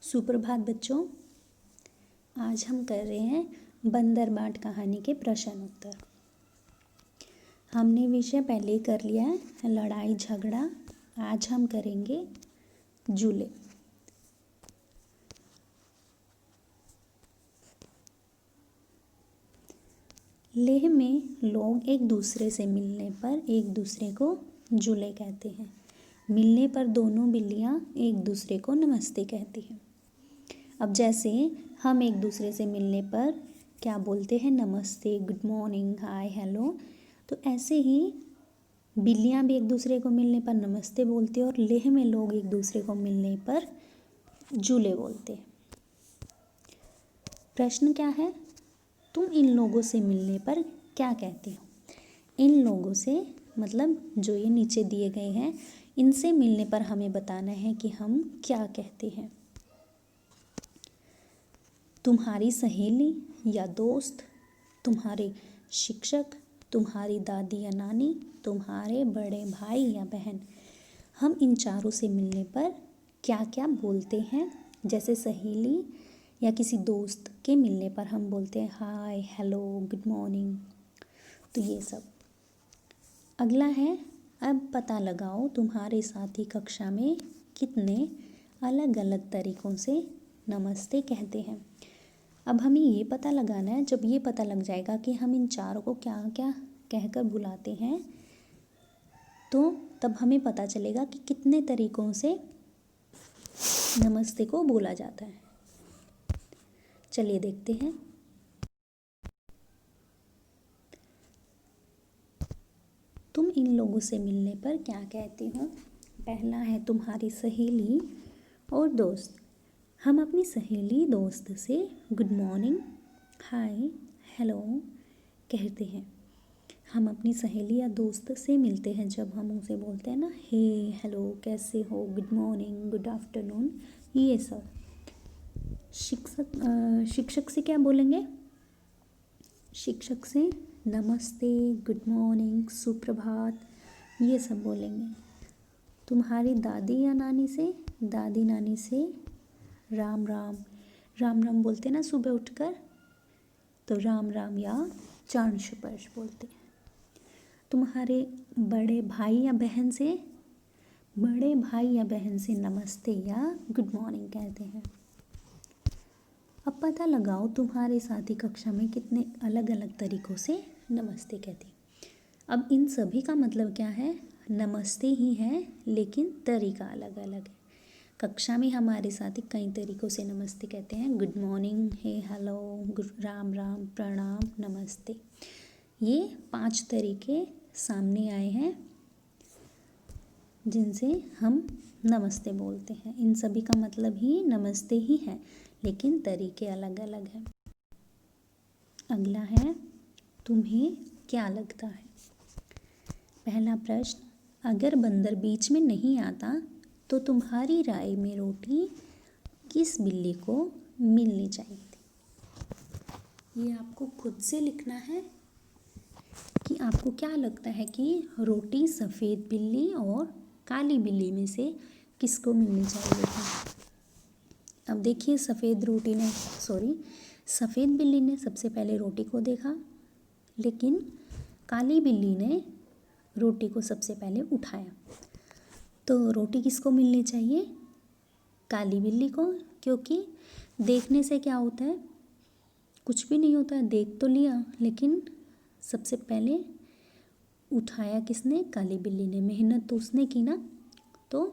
सुप्रभात बच्चों। आज हम कर रहे हैं बंदर बाट कहानी के प्रश्न उत्तर। हमने विषय पहले ही कर लिया है लड़ाई झगड़ा। आज हम करेंगे जूले। लेह में लोग एक दूसरे से मिलने पर एक दूसरे को जूले कहते हैं। मिलने पर दोनों बिल्लियाँ एक दूसरे को नमस्ते कहती हैं। अब जैसे हम एक दूसरे से मिलने पर क्या बोलते हैं, नमस्ते, गुड मॉर्निंग, हाय, हेलो, तो ऐसे ही बिल्लियाँ भी एक दूसरे को मिलने पर नमस्ते बोलते हैं और लेह में लोग एक दूसरे को मिलने पर जूले बोलते हैं। प्रश्न क्या है, तुम इन लोगों से मिलने पर क्या कहते हो? इन लोगों से मतलब जो ये नीचे दिए गए हैं, इनसे मिलने पर हमें बताना है कि हम क्या कहते हैं। तुम्हारी सहेली या दोस्त, तुम्हारे शिक्षक, तुम्हारी दादी या नानी, तुम्हारे बड़े भाई या बहन। हम इन चारों से मिलने पर क्या क्या बोलते हैं। जैसे सहेली या किसी दोस्त के मिलने पर हम बोलते हैं हाय, हेलो, गुड मॉर्निंग, तो ये सब। अगला है, अब पता लगाओ तुम्हारे साथी कक्षा में कितने अलग अलग तरीक़ों से नमस्ते कहते हैं। अब हमें ये पता लगाना है, जब ये पता लग जाएगा कि हम इन चारों को क्या क्या कहकर बुलाते हैं, तो तब हमें पता चलेगा कि कितने तरीक़ों से नमस्ते को बोला जाता है। चलिए देखते हैं। तुम इन लोगों से मिलने पर क्या कहते हो? पहला है तुम्हारी सहेली और दोस्त। हम अपनी सहेली दोस्त से गुड मॉर्निंग, हाय, हेलो कहते हैं। हम अपनी सहेली या दोस्त से मिलते हैं जब हम उसे बोलते हैं ना, हे, हेलो, कैसे हो, गुड मॉर्निंग, गुड आफ्टरनून, ये सब। शिक्षक से क्या बोलेंगे? शिक्षक से नमस्ते, गुड मॉर्निंग, सुप्रभात, ये सब बोलेंगे। तुम्हारी दादी या नानी से, दादी नानी से राम राम, राम राम बोलते ना सुबह उठकर, तो राम राम या चारण स्पर्श बोलते हैं। तुम्हारे बड़े भाई या बहन से, बड़े भाई या बहन से नमस्ते या गुड मॉर्निंग कहते हैं। अब पता लगाओ तुम्हारे साथी कक्षा में कितने अलग अलग तरीक़ों से नमस्ते कहते हैं। अब इन सभी का मतलब क्या है, नमस्ते ही है, लेकिन तरीका अलग अलग है। कक्षा में हमारे साथी कई तरीक़ों से नमस्ते कहते हैं। गुड मॉर्निंग, हे, हेलो, राम राम, प्रणाम, नमस्ते, ये 5 तरीके सामने आए हैं जिनसे हम नमस्ते बोलते हैं। इन सभी का मतलब ही नमस्ते ही है, लेकिन तरीके अलग अलग हैं। अगला है, तुम्हें क्या लगता है? पहला प्रश्न, अगर बंदर बीच में नहीं आता तो तुम्हारी राय में रोटी किस बिल्ली को मिलनी चाहिए थी? ये आपको खुद से लिखना है कि आपको क्या लगता है कि रोटी सफ़ेद बिल्ली और काली बिल्ली में से किसको मिलनी चाहिए थी। अब देखिए, सफ़ेद बिल्ली ने सबसे पहले रोटी को देखा, लेकिन काली बिल्ली ने रोटी को सबसे पहले उठाया। तो रोटी किसको मिलनी चाहिए? काली बिल्ली को, क्योंकि देखने से क्या होता है, कुछ भी नहीं होता है, देख तो लिया, लेकिन सबसे पहले उठाया किसने? काली बिल्ली ने। मेहनत तो उसने की ना, तो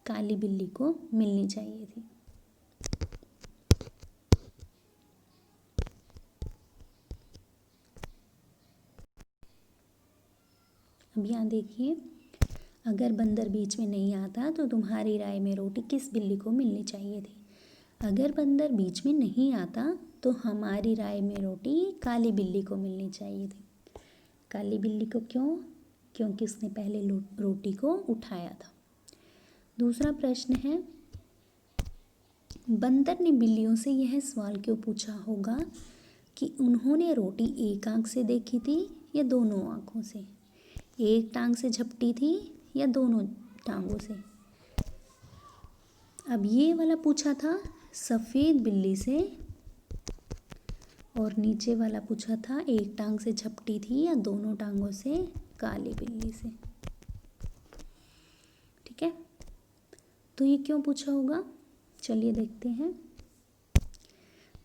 काली बिल्ली को मिलनी चाहिए थी। अब यहाँ देखिए, अगर बंदर बीच में नहीं आता तो तुम्हारी राय में रोटी किस बिल्ली को मिलनी चाहिए थी। अगर बंदर बीच में नहीं आता तो हमारी राय में रोटी काली बिल्ली को मिलनी चाहिए थी। काली बिल्ली को क्यों? क्योंकि उसने पहले रोटी को उठाया था। दूसरा प्रश्न है, बंदर ने बिल्लियों से यह सवाल क्यों पूछा होगा कि उन्होंने रोटी एक आंख से देखी थी या दोनों आँखों से, एक टांग से झपटी थी या दोनों टांगों से। अब ये वाला पूछा था सफ़ेद बिल्ली से, और नीचे वाला पूछा था एक टांग से झपटी थी या दोनों टांगों से काली बिल्ली से। ठीक है, तो ये क्यों पूछा होगा, चलिए देखते हैं।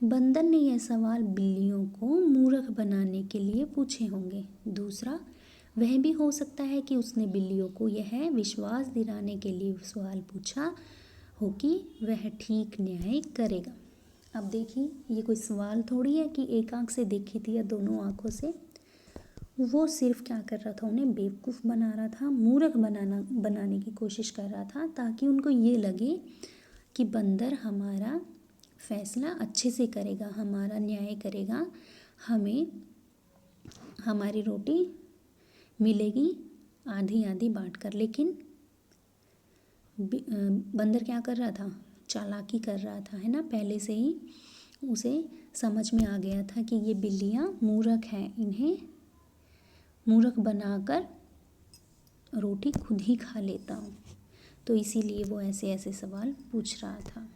बंदर ने यह सवाल बिल्लियों को मूर्ख बनाने के लिए पूछे होंगे। दूसरा, वह भी हो सकता है कि उसने बिल्लियों को यह विश्वास दिलाने के लिए सवाल पूछा हो कि वह ठीक न्याय करेगा। अब देखिए, ये कोई सवाल थोड़ी है कि एक आंख से देखी थी या दोनों आंखों से। वो सिर्फ क्या कर रहा था, उन्हें बेवकूफ़ बना रहा था, मूर्ख बनाने की कोशिश कर रहा था, ताकि उनको ये लगे कि बंदर हमारा फैसला अच्छे से करेगा, हमारा न्याय करेगा, हमें हमारी रोटी मिलेगी आधी आधी बांट कर। लेकिन बंदर क्या कर रहा था, चालाकी कर रहा था, है ना। पहले से ही उसे समझ में आ गया था कि ये बिल्लियाँ मूर्ख हैं, इन्हें मूर्ख बनाकर रोटी खुद ही खा लेता हूँ। तो इसीलिए वो ऐसे ऐसे सवाल पूछ रहा था।